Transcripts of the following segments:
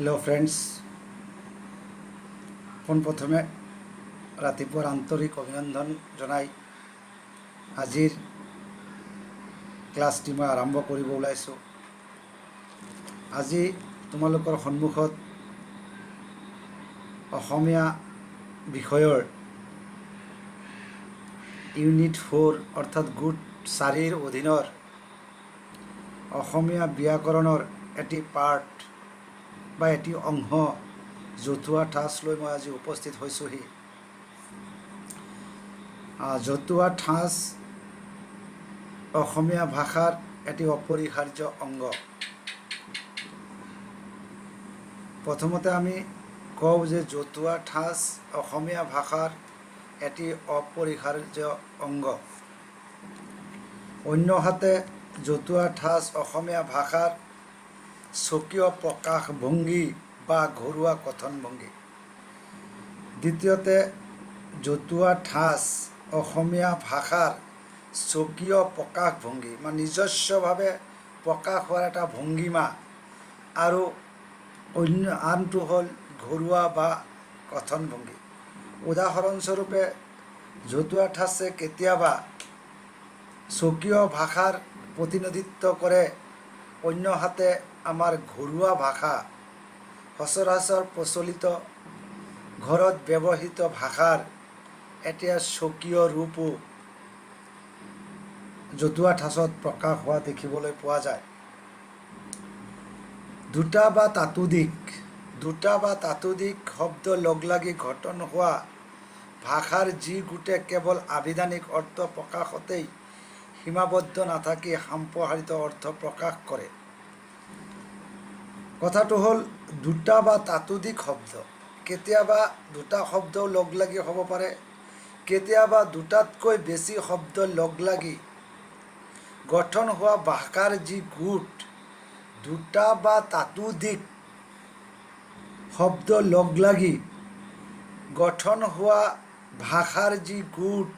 Hello friends পোনপ্ৰথমে ৰাতিপুৱাৰ আন্তৰিক অভিনন্দন জনাই আজিৰ ক্লাছটি মই আৰম্ভ কৰিব ওলাইছোঁ। আজি তোমালোকৰ সন্মুখত অসমীয়া বিষয়ৰ ইউনিট 4 অৰ্থাৎ গোট 4ৰ অধীনৰ অসমীয়া ব্যাকৰণৰ এটি পাৰ্ট বা এটি অংশ জতুৱা ঠাঁচ লৈ মই আজি উপস্থিত হৈছোহি। জতুৱা ঠাঁচ অসমীয়া ভাষাৰ এটি অপৰিহাৰ্য অংগ। প্ৰথমতে আমি কওঁ যে জতুৱা ঠাঁচ অসমীয়া ভাষাৰ এটি অপৰিহাৰ্য অংগ। অন্যহাতে জতুৱা ঠাঁচ অসমীয়া ভাষাৰ স্বকীয় প্ৰকাশভংগী বা ঘৰুৱা কথনভংগী। দ্বিতীয়তে জতুৱা ঠাঁচ অসমীয়া ভাষাৰ স্বকীয় প্ৰকাশভংগী মানে নিজস্বভাৱে প্ৰকাশ হোৱাৰ এটা ভংগীমা, আৰু অন্য আনটো হ'ল ঘৰুৱা বা কথনভংগী। উদাহৰণস্বৰূপে জতুৱা ঠাঁচে কেতিয়াবা স্বকীয় ভাষাৰ প্ৰতিনিধিত্ব কৰে, অন্যহাতে আমাৰ ঘৰুৱা ভাষা সচৰাচৰ প্ৰচলিত ঘৰত ব্যৱহৃত ভাষাৰ এতিয়া স্বকীয় ৰূপো জতুৱা ঠাঁচত প্ৰকাশ হোৱা দেখিবলৈ পোৱা যায়। দুটা বা তাতোধিক শব্দ লগলাগি গঠন হোৱা ভাষাৰ যি গোটে কেৱল আভিধানিক অৰ্থ প্ৰকাশতেই সীমাবদ্ধ নাথাকি সম্প্ৰসাৰিত অৰ্থ প্ৰকাশ কৰে। কথাটো হ'ল দুটা বা তাতোধিক শব্দ, কেতিয়াবা দুটা শব্দও লগলাগি হ'ব পাৰে, কেতিয়াবা দুটাতকৈ বেছি শব্দ লগলাগি গঠন হোৱা ভাষাৰ যি গোট, দুটা বা তাতোধিক শব্দ লগলাগি গঠন হোৱা ভাষাৰ যি গোট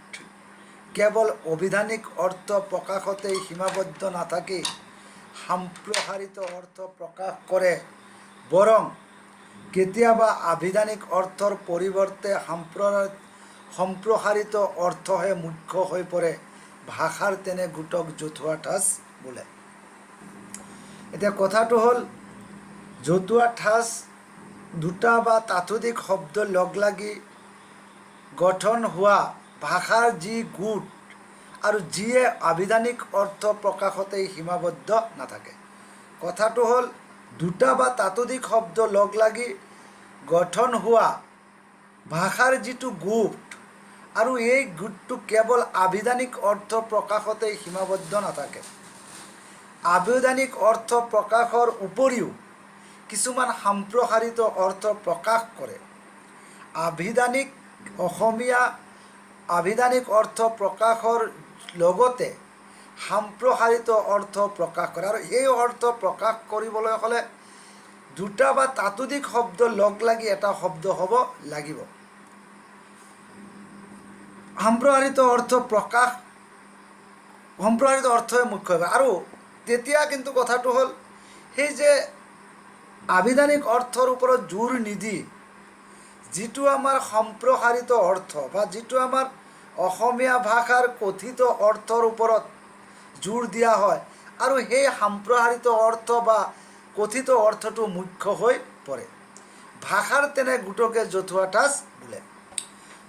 কেৱল অভিধানিক অৰ্থ প্ৰকাশতেই সীমাবদ্ধ নাথাকি সম্প্ৰসাৰিত অৰ্থ প্ৰকাশ কৰে, বৰং কেতিয়াবা আভিধানিক অৰ্থৰ পৰিৱৰ্তে সম্প্ৰসাৰিত অৰ্থহে মুখ্য হৈ পৰে, ভাষাৰ তেনে গোটক জতুৱা ঠাঁচ বোলে। এতিয়া কথাটো হ'ল জতুৱা ঠাঁচ দুটা বা তাতোধিক শব্দ লগলাগি গঠন হোৱা ভাষাৰ যি গোট আৰু যিয়ে আভিধানিক অৰ্থ প্ৰকাশতেই সীমাবদ্ধ নাথাকে। কথাটো হ'ল দুটা বা তাতোধিক শব্দ লগলাগি গঠন হোৱা ভাষাৰ যিটো গোট, আৰু এই গোটটো কেৱল আভিধানিক অৰ্থ প্ৰকাশতেই সীমাবদ্ধ নাথাকে। আভিধানিক অৰ্থ প্ৰকাশৰ উপৰিও কিছুমান সম্প্ৰসাৰিত অৰ্থ প্ৰকাশ কৰে। আভিধানিক অৰ্থ প্ৰকাশৰ লগতে সম্প্ৰসাৰিত অৰ্থ প্ৰকাশ কৰে, আৰু এই অৰ্থ প্ৰকাশ কৰিবলৈ হ'লে দুটা বা তাতোধিক শব্দ লগলাগি এটা শব্দ হ'ব লাগিব। সম্প্ৰসাৰিত অৰ্থই মুখ্য হ'ব। আৰু তেতিয়া কিন্তু কথাটো হ'ল সেই যে আভিধানিক অৰ্থৰ ওপৰত জোৰ নিদি যিটো আমাৰ সম্প্ৰসাৰিত অৰ্থ বা যিটো আমাৰ অসমীয়া ভাষাৰ কথিত অৰ্থৰ ওপৰত জোৰ দিয়া হয়, আৰু সেই সম্প্ৰসাৰিত অৰ্থ বা কথিত অৰ্থটো মুখ্য হৈ পৰে, ভাষাৰ তেনে গোটকে জতুৱা ঠাঁচ বোলে।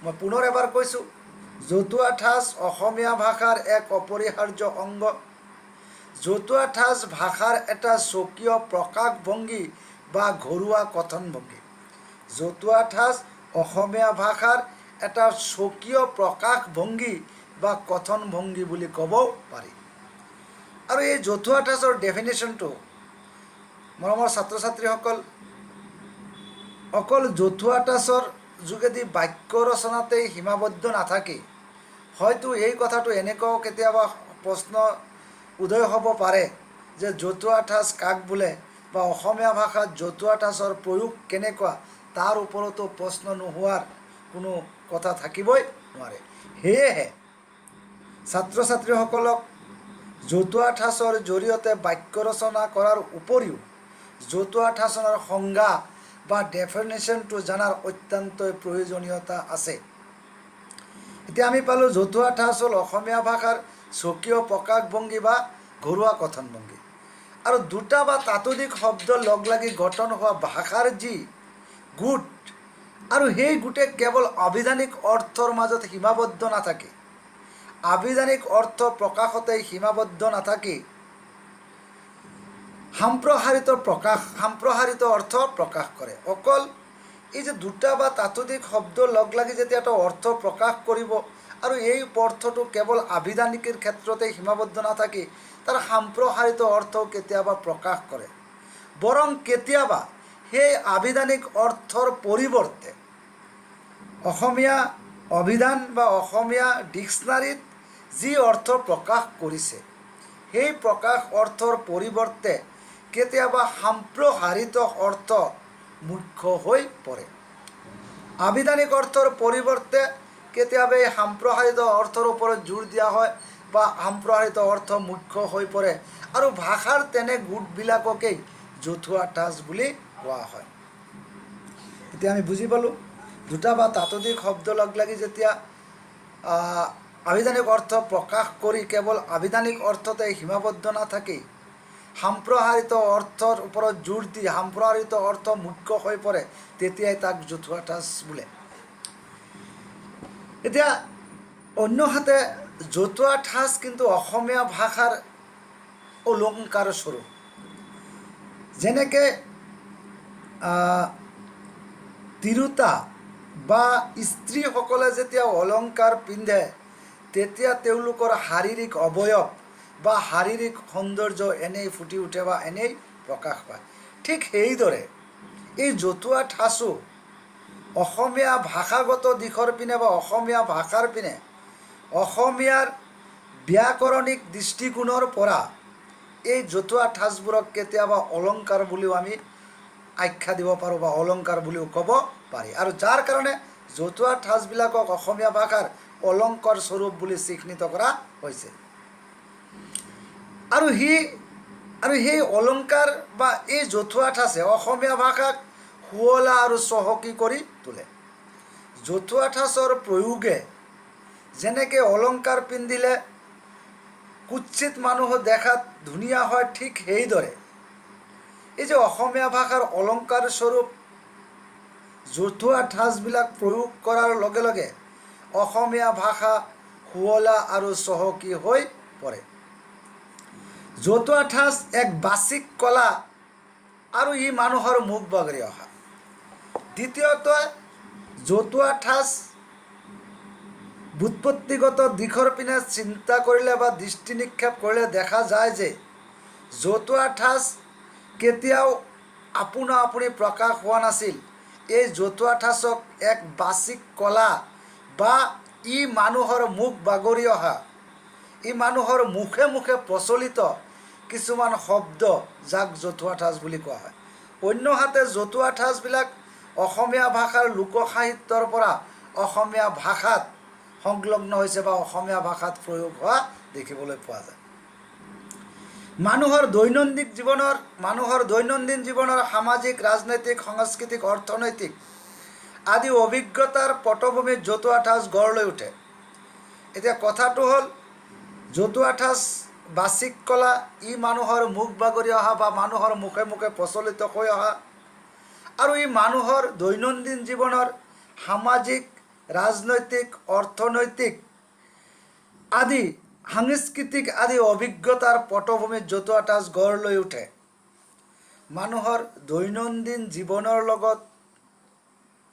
মই পুনৰ এবাৰ কৈছোঁ, জতুৱা ঠাঁচ অসমীয়া ভাষাৰ এক অপৰিহাৰ্য অংগ। জতুৱা ঠাঁচ ভাষাৰ এটা স্বকীয় প্ৰকাশভংগী বা ঘৰুৱা কথনভংগী। জতুৱা ঠাঁচ অসমীয়া ভাষাৰ এটা স্বকীয় প্ৰকাশভংগী বা কথনভংগী বুলি ক'ব পাৰি। আৰু এই জতুৱা ঠাঁচৰ ডেফিনেশ্যনটো, মৰমৰ ছাত্ৰ ছাত্ৰীসকল, অকল জতুৱা ঠাঁচৰ যোগেদি বাক্য ৰচনাতেই সীমাবদ্ধ নাথাকি, হয়তো এই কথাটো এনেকুৱাও কেতিয়াবা প্ৰশ্ন উদয় হ'ব পাৰে যে জতুৱা ঠাঁচ কাক বোলে, বা অসমীয়া ভাষাত জতুৱা ঠাঁচৰ প্ৰয়োগ কেনেকুৱা, তাৰ ওপৰতো প্ৰশ্ন নোহোৱাৰ কোনো কথা থাকিবই নোৱাৰে। সেয়েহে ছাত্ৰ ছাত্ৰীসকলক জতুৱা ঠাঁচৰ জৰিয়তে বাক্য ৰচনা কৰাৰ উপৰিও জতুৱা ঠাঁচৰ সংজ্ঞা বা ডেফিনেশ্যনটো জনাৰ অত্যন্তই প্ৰয়োজনীয়তা আছে। এতিয়া আমি পালোঁ জতুৱা ঠাঁচ হ'ল অসমীয়া ভাষাৰ স্বকীয় প্ৰকাশভংগী বা ঘৰুৱা কথনভংগী, আৰু দুটা বা তাতোধিক শব্দ লগ লাগি গঠন হোৱা ভাষাৰ যি গোট, আৰু সেই গোটে কেৱল আবিধানিক অৰ্থৰ মাজত সীমাবদ্ধ নাথাকে, আবিধানিক অৰ্থ প্ৰকাশতেই সীমাবদ্ধ নাথাকি সাম্প্ৰসাৰিত অৰ্থ প্ৰকাশ কৰে। অকল এই যে দুটা বা তাতোধিক শব্দ লগ লাগি যেতিয়া এটা অৰ্থ প্ৰকাশ কৰিব, আৰু এই অৰ্থটো কেৱল আবিধানিকৰ ক্ষেত্ৰতেই সীমাবদ্ধ নাথাকি তাৰ সাম্প্ৰসাৰিত অৰ্থও কেতিয়াবা প্ৰকাশ কৰে, বৰং কেতিয়াবা সেই আবিধানিক অৰ্থৰ পৰিৱৰ্তে অসমীয়া অভিধান বা অসমীয়া ডিক্সনাৰীত যি অৰ্থ প্ৰকাশ কৰিছে সেই প্ৰকাশ অৰ্থৰ পৰিৱৰ্তে কেতিয়াবা সাম্প্ৰসাৰিত অৰ্থ মুখ্য হৈ পৰে। আবিধানিক অৰ্থৰ পৰিৱৰ্তে কেতিয়াবা এই সাম্প্ৰসাৰিত অৰ্থৰ ওপৰত জোৰ দিয়া হয় বা সাম্প্ৰসাৰিত অৰ্থ মুখ্য হৈ পৰে, আৰু ভাষাৰ তেনে গোটবিলাককেই জতুৱা ঠাঁচ বুলি কোৱা হয়। এতিয়া আমি বুজি পালোঁ দুটা বা তাতোধিক শব্দ লগ লাগি যেতিয়া আবিধানিক অৰ্থ প্ৰকাশ কৰি কেৱল আবিধানিক অৰ্থতে সীমাবদ্ধ নাথাকি সাম্প্ৰসাৰিত অৰ্থৰ ওপৰত জোৰ দি সাম্প্ৰসাৰিত অৰ্থ মুখ্য হৈ পৰে, তেতিয়াই তাক জতুৱা ঠাঁচ বোলে। এতিয়া অন্যহাতে জতুৱা ঠাঁচ কিন্তু অসমীয়া ভাষাৰ অলংকাৰ স্বৰূপ। যেনেকৈ তিৰোতা বা স্ত্ৰীসকলে যেতিয়া অলংকাৰ পিন্ধে তেতিয়া তেওঁলোকৰ শাৰীৰিক অৱয়ব বা শাৰীৰিক সৌন্দৰ্য এনেই ফুটি উঠে বা এনেই প্ৰকাশ পায়। ঠিক সেইদৰে এই জতুৱা ঠাঁচো অসমীয়া ভাষাগত দিশৰ পিনে বা অসমীয়া ভাষাৰ পিনে অসমীয়াৰ ব্যাকৰণিক দৃষ্টিকোণৰ পৰা এই জতুৱা ঠাঁচবোৰক কেতিয়াবা অলংকাৰ বুলিও আমি আখ্যা দিব পাৰোঁ বা অলংকাৰ বুলিও ক'ব পাৰি, আৰু যাৰ কাৰণে জতুৱা ঠাঁচবিলাকক অসমীয়া ভাষাৰ অলংকাৰ স্বৰূপ বুলি চিহ্নিত কৰা হৈছে। আৰু সেই অলংকাৰ বা এই জতুৱা ঠাঁচে অসমীয়া ভাষাক শুৱলা আৰু চহকী কৰি তোলে। জতুৱা ঠাঁচৰ প্ৰয়োগে যেনেকৈ অলংকাৰ পিন্ধিলে কুৎসিত মানুহ দেখাত ধুনীয়া হয়, ঠিক সেইদৰে এই যে অসমীয়া ভাষাৰ অলংকাৰ স্বৰূপ জতুৱা ঠাঁচবিলাক প্ৰয়োগ কৰাৰ লগে লগে অসমীয়া ভাষা শুৱলা আৰু চহকী হৈ পৰে। জতুৱা ঠাঁচ এক বাচিক কলা, আৰু ই মানুহৰ মুখ বাগৰি অহা। দ্বিতীয়তে জতুৱা ঠাঁচ ব্যুৎপত্তিগত দিশৰ পিনে চিন্তা কৰিলে বা দৃষ্টি নিক্ষেপ কৰিলে দেখা যায় যে জতুৱা ঠাঁচ কেতিয়াও আপোনা আপুনি প্ৰকাশ হোৱা নাছিল। এই জতুৱা ঠাঁচক এক বাচিক কলা বা ই মানুহৰ মুখ বাগৰি অহা, ই মানুহৰ মুখে মুখে প্ৰচলিত কিছুমান শব্দ, যাক জতুৱা ঠাঁচ বুলি কোৱা হয়। অন্যহাতে জতুৱা ঠাঁচবিলাক অসমীয়া ভাষাৰ লোকসাহিত্যৰ পৰা অসমীয়া ভাষাত সংলগ্ন হৈছে বা অসমীয়া ভাষাত প্ৰয়োগ হোৱা দেখিবলৈ পোৱা যায়। মানুহৰ দৈনন্দিন জীৱনৰ সামাজিক, ৰাজনৈতিক, সাংস্কৃতিক, অৰ্থনৈতিক আদি অভিজ্ঞতাৰ পটভূমিত জতুৱা ঠাঁচ গঢ় লৈ উঠে। এতিয়া কথাটো হ'ল জতুৱা ঠাঁচ বাচিক কলা, ই মানুহৰ মুখ বাগৰি অহা বা মানুহৰ মুখে মুখে প্ৰচলিত হৈ অহা, আৰু ই মানুহৰ দৈনন্দিন জীৱনৰ সামাজিক, ৰাজনৈতিক, অৰ্থনৈতিক আদি সাংস্কৃতিক আদি অভিজ্ঞতাৰ পটভূমিত জতুৱা ঠাঁচ গঢ় লৈ উঠে। মানুহৰ দৈনন্দিন জীৱনৰ লগত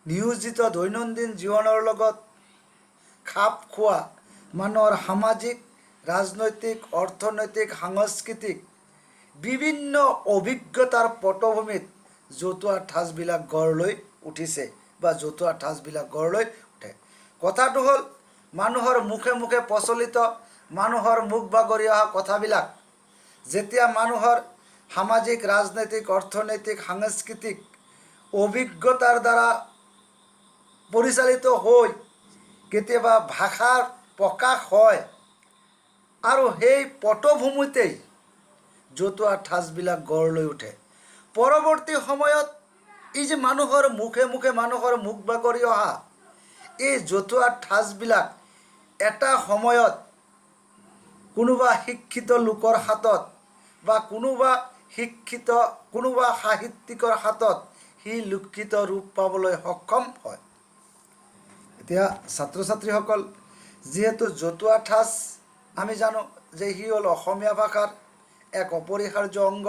নিয়োজিত, দৈনন্দিন জীৱনৰ লগত খাপ খোৱা মানুহৰ সামাজিক, ৰাজনৈতিক, অৰ্থনৈতিক, সাংস্কৃতিক বিভিন্ন অভিজ্ঞতাৰ পটভূমিত জতুৱা ঠাঁচবিলাক গঢ় লৈ উঠিছে বা জতুৱা ঠাঁচবিলাক গঢ় লৈ উঠে। কথাটো হ'ল মানুহৰ মুখে মুখে প্ৰচলিত, মানুহৰ মুখ বাগৰি অহা কথাবিলাক যেতিয়া মানুহৰ সামাজিক, ৰাজনৈতিক, অৰ্থনৈতিক, সাংস্কৃতিক অভিজ্ঞতাৰ দ্বাৰা পৰিচালিত হৈ কেতিয়াবা ভাষাৰ প্ৰকাশ হয়, আৰু সেই পটভূমিতেই জতুৱা ঠাঁচবিলাক গঢ় লৈ উঠে। পৰৱৰ্তী সময়ত এই যে মানুহৰ মুখে মুখে মানুহৰ মুখ বাগৰি অহা এই জতুৱা ঠাঁচবিলাক এটা সময়ত কোনোবা শিক্ষিত লোকৰ হাতত বা কোনোবা সাহিত্যিকৰ হাতত সি লিখিত ৰূপ পাবলৈ সক্ষম হয়। এতিয়া ছাত্ৰ ছাত্ৰীসকল, যিহেতু জতুৱা ঠাঁচ আমি জানো যে সি হ'ল অসমীয়া ভাষাৰ এক অপৰিহাৰ্য অংগ,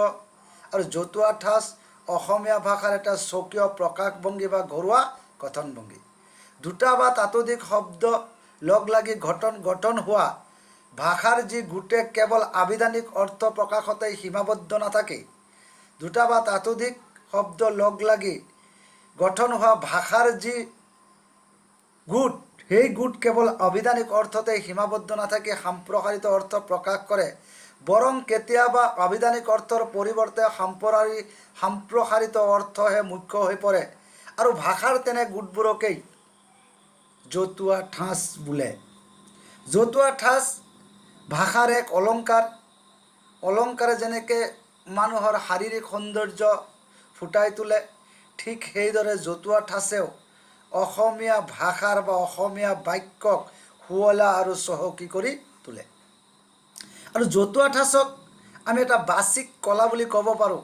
আৰু জতুৱা ঠাঁচ অসমীয়া ভাষাৰ এটা স্বকীয় প্ৰকাশভংগী বা ঘৰুৱা গঠনভংগী। দুটা বা তাতোধিক শব্দ লগ লাগি গঠন হোৱা ভাষাৰ যি গোটেই কেৱল আবিধানিক অৰ্থ প্ৰকাশতেই সীমাবদ্ধ নাথাকে। দুটা বা তাতোধিক শব্দ লগ লাগি গঠন হোৱা ভাষাৰ যি গোট, সেই গোট কেৱল আবিধানিক অৰ্থতেই সীমাবদ্ধ নাথাকি সম্প্ৰসাৰিত অৰ্থ প্ৰকাশ কৰে, বৰং কেতিয়াবা আবিধানিক অৰ্থৰ পৰিৱৰ্তে সম্প্ৰসাৰিত অৰ্থহে মুখ্য হৈ পৰে, আৰু ভাষাৰ তেনে গোটবোৰকেই জতুৱা ঠাঁচ বোলে। জতুৱা ঠাঁচ ভাষাৰ এক অলংকাৰ। অলংকাৰে যেনেকৈ মানুহৰ শাৰীৰিক সৌন্দৰ্য ফুটাই তোলে, ঠিক সেইদৰে জতুৱা ঠাঁচেও অসমীয়া ভাষাৰ বা অসমীয়া বাক্যক শুৱলা আৰু চহকী কৰি তোলে। আৰু জতুৱা ঠাঁচক আমি এটা বাচিক কলা বুলি ক'ব পাৰোঁ।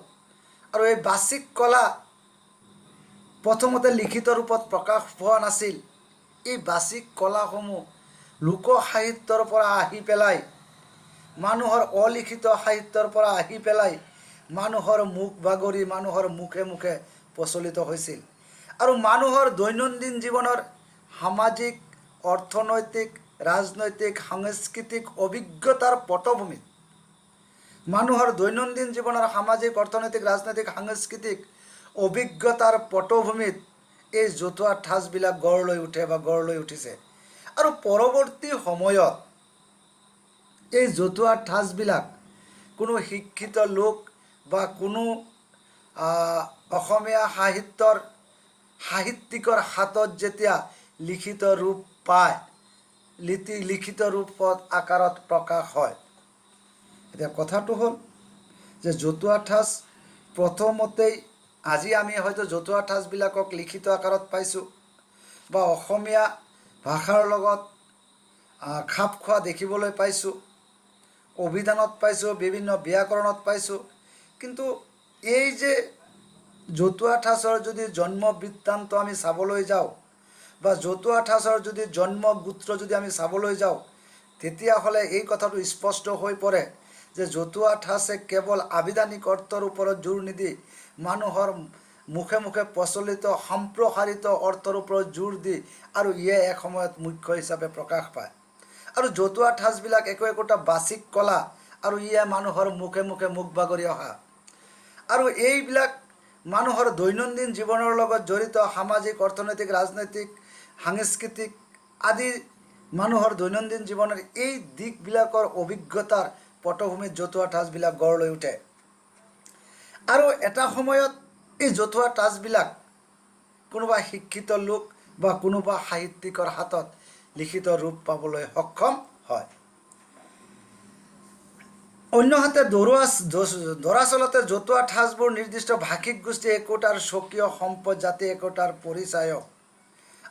আৰু এই বাচিক কলা প্ৰথমতে লিখিত ৰূপত প্ৰকাশ হোৱা নাছিল। এই বাচিক কলাসমূহ লোক সাহিত্যৰ পৰা আহি পেলাই, মানুহৰ অলিখিত সাহিত্যৰ পৰা আহি পেলাই মানুহৰ মুখ বাগৰি মানুহৰ মুখে মুখে প্ৰচলিত হৈছিল, আৰু মানুহৰ দৈনন্দিন জীৱনৰ সামাজিক, অৰ্থনৈতিক, ৰাজনৈতিক, সাংস্কৃতিক অভিজ্ঞতাৰ পটভূমিত মানুহৰ দৈনন্দিন জীৱনৰ সামাজিক, অৰ্থনৈতিক, ৰাজনৈতিক, সাংস্কৃতিক অভিজ্ঞতাৰ পটভূমিত এই জতুৱা ঠাঁচবিলাক গঢ় লৈ উঠে বা গঢ় লৈ উঠিছে। আৰু পৰৱৰ্তী সময়ত এই জতুৱা ঠাঁচবিলাক কোনো শিক্ষিত লোক বা কোনো অসমীয়া সাহিত্যিকৰ হাতত যেতিয়া লিখিত ৰূপ পায়, লিখিত ৰূপত আকাৰত প্ৰকাশ হয়। এতিয়া কথাটো হ'ল যে জতুৱা ঠাঁচ প্ৰথমতেই, আজি আমি হয়তো জতুৱা ঠাঁচবিলাকক লিখিত আকাৰত পাইছোঁ বা অসমীয়া ভাষাৰ লগত খাপ খোৱা দেখিবলৈ পাইছোঁ, অভিধানত পাইছোঁ, বিভিন্ন ব্যাকৰণত পাইছোঁ। কিন্তু এই যে জতুৱা ঠাঁচৰ যদি জন্ম বৃত্তান্ত আমি চাবলৈ যাওঁ, বা জতুৱা ঠাঁচৰ যদি জন্মগোত্ৰ যদি আমি চাবলৈ যাওঁ, তেতিয়াহ'লে এই কথাটো স্পষ্ট হৈ পৰে যে জতুৱা ঠাঁচে কেৱল আবিধানিক অৰ্থৰ ওপৰত জোৰ নিদি মানুহৰ মুখে মুখে প্ৰচলিত সম্প্ৰসাৰিত অৰ্থৰ ওপৰত জোৰ দি, আৰু ইয়ে এক সময়ত মুখ্য হিচাপে প্ৰকাশ পায়। আৰু জতুৱা ঠাঁচবিলাক একোটা বাচিক কলা, আৰু ইয়ে মানুহৰ মুখে মুখে মুখ বাগৰি অহা, আৰু এইবিলাক মানুহৰ দৈনন্দিন জীৱনৰ লগত জড়িত সামাজিক, অৰ্থনৈতিক, ৰাজনৈতিক, সাংস্কৃতিক আদি মানুহৰ দৈনন্দিন জীৱনৰ এই দিশবিলাকৰ অভিজ্ঞতাৰ পটভূমিত জতুৱা ঠাঁচবিলাক গঢ় লৈ উঠে। আৰু এটা সময়ত এই জতুৱা ঠাঁচবিলাক কোনোবা শিক্ষিত লোক বা কোনোবা সাহিত্যিকৰ হাতত লিখিত ৰূপ পাবলৈ সক্ষম হয়। অন্যহাতে দৰাচলতে জতুৱা ঠাঁচবোৰ নিৰ্দিষ্ট ভাষিক গোষ্ঠী একোটাৰ স্বকীয় সম্পদ, জাতি একোটাৰ পৰিচায়ক।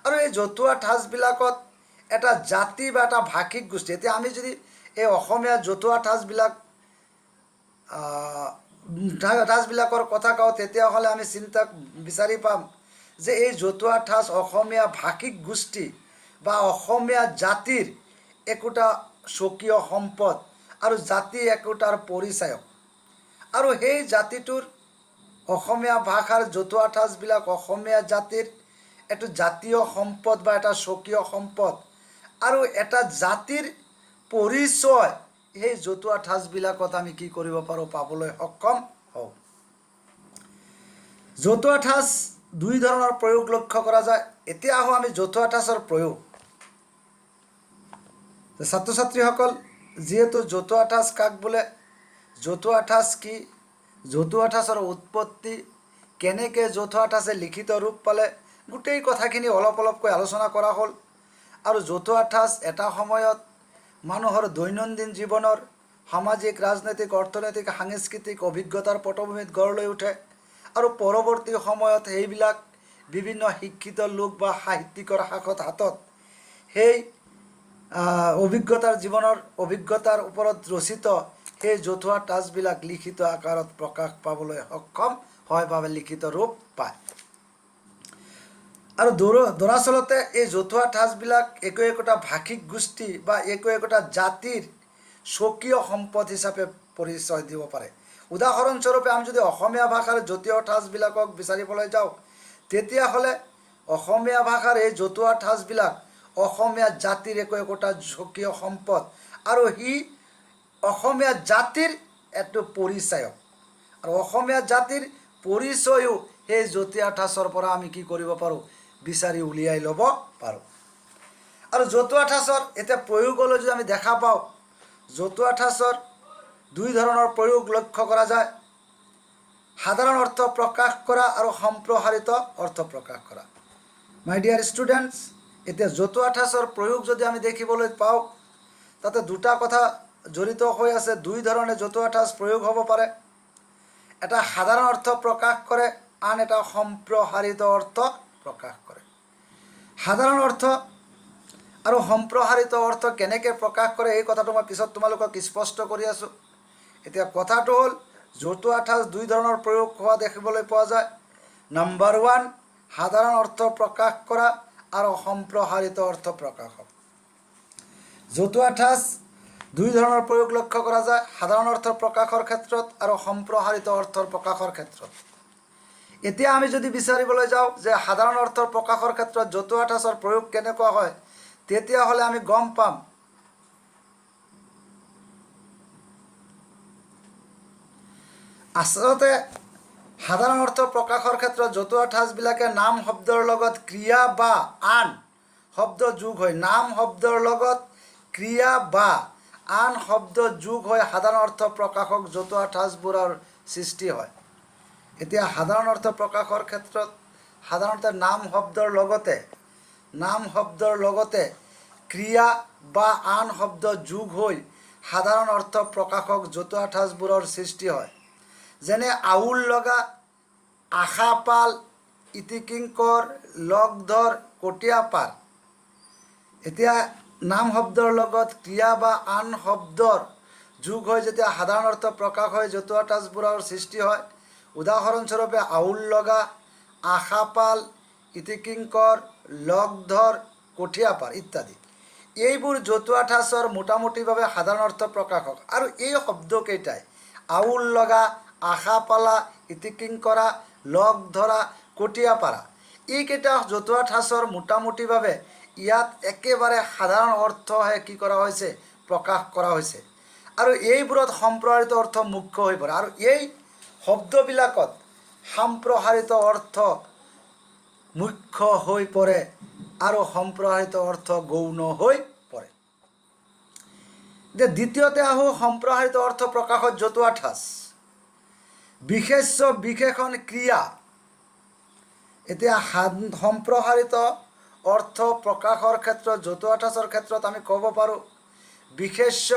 আৰু এই জতুৱা ঠাঁচবিলাকত এটা জাতি বা এটা ভাষিক গোষ্ঠী, এতিয়া আমি যদি এই অসমীয়া জতুৱা ঠাঁচবিলাকৰ কথা কওঁ, তেতিয়াহ'লে আমি বিচাৰি পাম যে এই জতুৱা ঠাঁচ অসমীয়া ভাষিক গোষ্ঠী বা অসমীয়া জাতিৰ একোটা স্বকীয় সম্পদ, আৰু জাতি একোটাৰ পৰিচায়ক। আৰু সেই জাতিটোৰ অসমীয়া ভাষাৰ জতুৱা ঠাঁচবিলাক অসমীয়া জাতিৰ এইটো জাতীয় সম্পদ বা এটা স্বকীয় সম্পদ, আৰু এটা জাতিৰ পৰিচয় সেই জতুৱা ঠাঁচবিলাকত আমি কি কৰিব পাৰোঁ, পাবলৈ সক্ষম হওঁ। জতুৱা ঠাঁচ দুই ধৰণৰ প্ৰয়োগ লক্ষ্য কৰা যায়। এতিয়া আহোঁ আমি জতুৱা ঠাঁচৰ প্ৰয়োগ। ছাত্ৰ ছাত্ৰীসকল, যিহেতু জতুৱা ঠাঁচ কাক বোলে, জতুৱা ঠাঁচ কি, জতুৱা ঠাঁচৰ উৎপত্তি, কেনেকৈ জতুৱা ঠাঁচে লিখিত ৰূপ পালে, গোটেই কথাখিনি অলপ অলপকৈ আলোচনা কৰা হ'ল। আৰু জতুৱা ঠাঁচ এটা সময়ত মানুহৰ দৈনন্দিন জীৱনৰ সামাজিক, ৰাজনৈতিক, অৰ্থনৈতিক, সাংস্কৃতিক অভিজ্ঞতাৰ পটভূমিত গঢ় লৈ উঠে। আৰু পৰৱৰ্তী সময়ত সেইবিলাক বিভিন্ন শিক্ষিত লোক বা সাহিত্যিকৰ হাতত সেই জীৱনৰ অভিজ্ঞতাৰ ওপৰত ৰচিত সেই জতুৱা ঠাঁচবিলাক লিখিত আকাৰত প্ৰকাশ পাবলৈ সক্ষম হয় বা লিখিত ৰূপ পায়। আৰু দৰাচলতে এই জতুৱা ঠাঁচবিলাক একোটা ভাষিক গোষ্ঠী বা একোটা জাতিৰ স্বকীয় সম্পদ হিচাপে পৰিচয় দিব পাৰে। উদাহৰণস্বৰূপে আমি যদি অসমীয়া ভাষাৰ জতুৱা ঠাঁচবিলাকক বিচাৰিবলৈ যাওঁ, তেতিয়াহ'লে অসমীয়া ভাষাৰ এই জতুৱা ঠাঁচবিলাক অসমীয়া জাতিৰ একোটা স্বকীয় সম্পদ আৰু সি অসমীয়া জাতিৰ এটা পৰিচায়ক। আৰু অসমীয়া জাতিৰ পৰিচয়ো সেই জতুৱা ঠাঁচৰ পৰা আমি কি কৰিব পাৰোঁ, বিচাৰি উলিয়াই ল'ব পাৰোঁ। আৰু জতুৱা ঠাঁচৰ এতিয়া প্ৰয়োগলৈ যদি আমি দেখা পাওঁ, জতুৱা ঠাঁচৰ দুই ধৰণৰ প্ৰয়োগ লক্ষ্য কৰা যায়। সাধাৰণ অৰ্থ প্ৰকাশ কৰা আৰু সম্প্ৰসাৰিত অৰ্থ প্ৰকাশ কৰা। মাই ডিয়াৰ ষ্টুডেণ্টছ, এতিয়া জতুৱা ঠাঁচৰ প্ৰয়োগ যদি আমি দেখিবলৈ পাওঁ, তাতে দুটা কথা জড়িত হৈ আছে। দুই ধৰণে জতুৱা ঠাঁচ প্ৰয়োগ হ'ব পাৰে। এটা সাধাৰণ অৰ্থ প্ৰকাশ কৰে, আন এটা সম্প্ৰসাৰিত অৰ্থ প্ৰকাশ কৰে। সাধাৰণ অৰ্থ আৰু সম্প্ৰসাৰিত অৰ্থ কেনেকৈ প্ৰকাশ কৰে এই কথাটো মই পিছত তোমালোকক স্পষ্ট কৰি আছোঁ। এতিয়া কথাটো হ'ল, জতুৱা ঠাঁচ দুই ধৰণৰ প্ৰয়োগ হোৱা দেখিবলৈ পোৱা যায়। নম্বৰ 1, সাধাৰণ অৰ্থ প্ৰকাশ কৰা আৰু সম্প্ৰসাৰিত অৰ্থ প্ৰকাশ। জতুৱা ঠাঁচ দুই ধৰণৰ প্ৰয়োগ লক্ষ্য কৰা যায়, সাধাৰণ অৰ্থ প্ৰকাশৰ ক্ষেত্ৰত আৰু সম্প্ৰসাৰিত অৰ্থৰ প্ৰকাশৰ ক্ষেত্ৰত। এতিয়া আমি যদি বিচাৰিবলৈ যাওঁ যে সাধাৰণ অৰ্থৰ প্ৰকাশৰ ক্ষেত্ৰত জতুৱা ঠাঁচৰ প্ৰয়োগ কেনেকুৱা হয়, তেতিয়াহ'লে আমি গম পাম আচলতে সাধাৰণ অৰ্থ প্ৰকাশৰ ক্ষেত্ৰত জতুৱা ঠাঁচবিলাকে নাম শব্দৰ লগত ক্ৰিয়া বা আন শব্দ যোগ হয়। নাম শব্দৰ লগত ক্ৰিয়া বা আন শব্দ যোগ হৈ সাধাৰণ অৰ্থ প্ৰকাশক জতুৱা ঠাঁচবোৰৰ সৃষ্টি হয়। এতিয়া সাধাৰণ অৰ্থ প্ৰকাশৰ ক্ষেত্ৰত সাধাৰণতে নাম শব্দৰ লগতে ক্ৰিয়া বা আন শব্দ যোগ হৈ সাধাৰণ অৰ্থ প্ৰকাশক জতুৱা ঠাঁচবোৰৰ সৃষ্টি হয়। যেনে আউল লগা, আশা পাল, ইতিকিংকৰ, লগধৰ, কটীয়া পাৰ। এতিয়া নাম শব্দৰ লগত ক্ৰিয়া বা আন শব্দৰ যোগ হৈ যেতিয়া সাধাৰণ অৰ্থ প্ৰকাশ হৈ জতুৱা ঠাঁচবোৰৰ সৃষ্টি হয়। উদাহৰণস্বৰূপে আউল লগা, আশা পাল, ইতিকিংকৰ, লগধৰ, কঠীয়া পাৰ ইত্যাদি। এইবোৰ জতুৱা ঠাঁচৰ মোটামুটিভাৱে সাধাৰণ অৰ্থ প্ৰকাশক। আৰু এই শব্দকেইটাই আউল লগা, আশা পালা, ইতিকিংকৰা, লগ ধৰা, কটীয়া পাৰা, এইকেইটা জতুৱা ঠাঁচৰ মোটামুটিভাৱে ইয়াত একেবাৰে সাধাৰণ অৰ্থহে কি কৰা হৈছে, প্ৰকাশ কৰা হৈছে। আৰু এইবোৰত সম্প্ৰসাৰিত অৰ্থ মুখ্য হৈ পৰে। আৰু এই শব্দবিলাকত সম্প্ৰসাৰিত অৰ্থ মুখ্য হৈ পৰে আৰু সম্প্ৰসাৰিত অৰ্থ গৌণ হৈ পৰে। দ্বিতীয়তে আহোঁ সম্প্ৰসাৰিত অৰ্থ প্ৰকাশত জতুৱা ঠাঁচ। বিশেষ্য বিশেষণ ক্ৰিয়া। এতিয়া সম্প্ৰসাৰিত অৰ্থ প্ৰকাশৰ ক্ষেত্ৰত জতুৱা ঠাঁচৰ ক্ষেত্ৰত আমি ক'ব পাৰোঁ বিশেষ্য,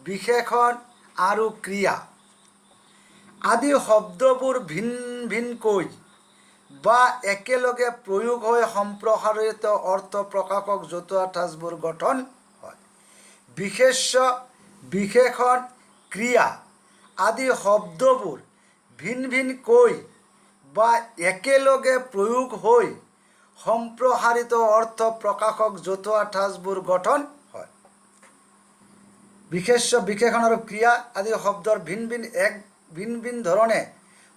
বিশেষণ আৰু ক্ৰিয়া আদি শব্দবোৰ ভিন ভিনকৈ বা একেলগে প্ৰয়োগ হৈ সম্প্ৰসাৰিত অৰ্থ প্ৰকাশক জতুৱা ঠাঁচবোৰ গঠন হয়। বিশেষ্য, বিশেষণ, ক্ৰিয়া আদি শব্দবোৰ ভিন ভিনকৈ বা একেলগে প্ৰয়োগ হৈ সম্প্ৰসাৰিত অৰ্থ প্ৰকাশক জতুৱা ঠাঁচবোৰ গঠন হয়। বিশেষ্য, বিশেষণ আৰু ক্ৰিয়া আদি শব্দৰ ভিন ভিন ধৰণে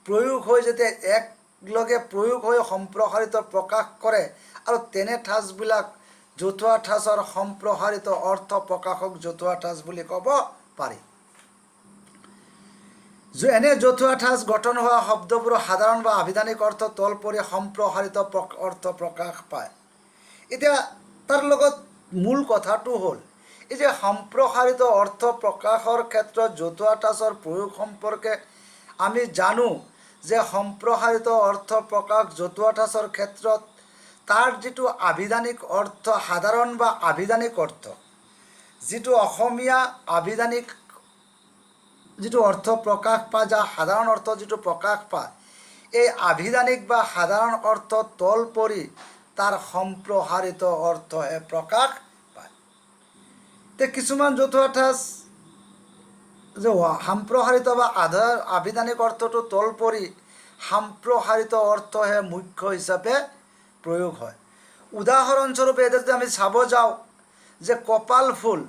প্ৰয়োগ হৈ যেতিয়া একলগে প্ৰয়োগ হৈ সম্প্ৰসাৰিত প্ৰকাশ কৰে আৰু তেনে ঠাঁচবিলাক জতুৱা ঠাঁচৰ সম্প্ৰসাৰিত অৰ্থ প্ৰকাশক জতুৱা ঠাঁচ বুলি ক'ব পাৰি। এনে জতুৱা ঠাঁচ গঠন হোৱা শব্দবোৰৰ সাধাৰণ বা আভিধানিক অৰ্থ তল পৰি সম্প্ৰসাৰিত অৰ্থ প্ৰকাশ পায়। এতিয়া তাৰ লগত মূল কথাটো হ'ল এই যে সম্প্ৰসাৰিত অৰ্থ প্ৰকাশৰ ক্ষেত্ৰত জতুৱা ঠাঁচৰ প্ৰয়োগ সম্পৰ্কে আমি জানো যে সম্প্ৰসাৰিত অৰ্থ প্ৰকাশ জতুৱা ঠাঁচৰ ক্ষেত্ৰত তাৰ যিটো আভিধানিক অৰ্থ, সাধাৰণ বা আভিধানিক অৰ্থ, যিটো অসমীয়া আভিধানিক যিটো অৰ্থ প্ৰকাশ পায়, যা সাধাৰণ অৰ্থ যিটো প্ৰকাশ পায়, এই আভিধানিক বা সাধাৰণ অৰ্থ তল পৰি তাৰ সম্প্ৰসাৰিত অৰ্থহে প্ৰকাশ পায়। তে কিছুমান জতুৱা ঠাঁচ যে সম্প্ৰসাৰিত বা আভিধানিক অৰ্থটো তল পৰি সম্প্ৰসাৰিত অৰ্থহে মুখ্য হিচাপে প্ৰয়োগ হয়। উদাহৰণস্বৰূপে এতিয়া যদি আমি চাব যাওঁ যে কপাল ফুল,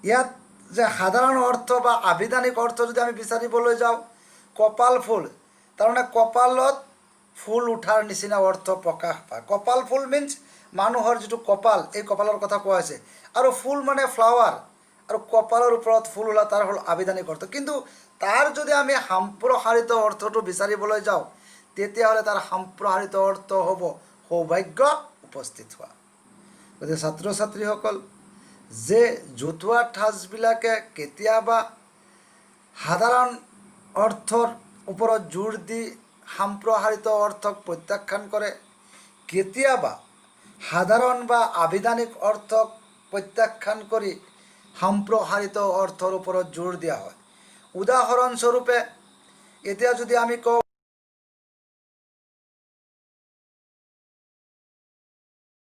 ইয়াত যে সাধাৰণ অৰ্থ বা আভিধানিক অৰ্থ যদি আমি বিচাৰিবলৈ যাওঁ, কপাল ফুল তাৰমানে কপালত ফুল উঠাৰ নিচিনা অৰ্থ প্ৰকাশ পায়। কপাল ফুল মিন্স মানুহৰ যিটো কপাল, এই কপালৰ কথা কোৱা হৈছে, আৰু ফুল মানে ফ্লাৱাৰ, আৰু কপালৰ ওপৰত ফুল ওলা তাৰ হ'ল আভিধানিক অৰ্থ। কিন্তু তাৰ যদি আমি সম্প্ৰসাৰিত অৰ্থটো বিচাৰিবলৈ যাওঁ, তেতিয়াহ'লে তাৰ সম্প্ৰসাৰিত অৰ্থ হ'ব সৌভাগ্য উপস্থিত হোৱা। গতিকে ছাত্ৰ ছাত্ৰীসকল, যে জতুৱা ঠাঁচবিলাকে কেতিয়াবা সাধাৰণ অৰ্থৰ ওপৰত জোৰ দি সম্প্ৰসাৰিত অৰ্থক প্ৰত্যাখ্যান কৰে, কেতিয়াবা সাধাৰণ বা আভিধানিক অৰ্থক প্ৰত্যাখ্যান কৰি সম্প্ৰসাৰিত অৰ্থৰ ওপৰত জোৰ দিয়া হয়। উদাহৰণস্বৰূপে এতিয়া যদি আমি কওঁ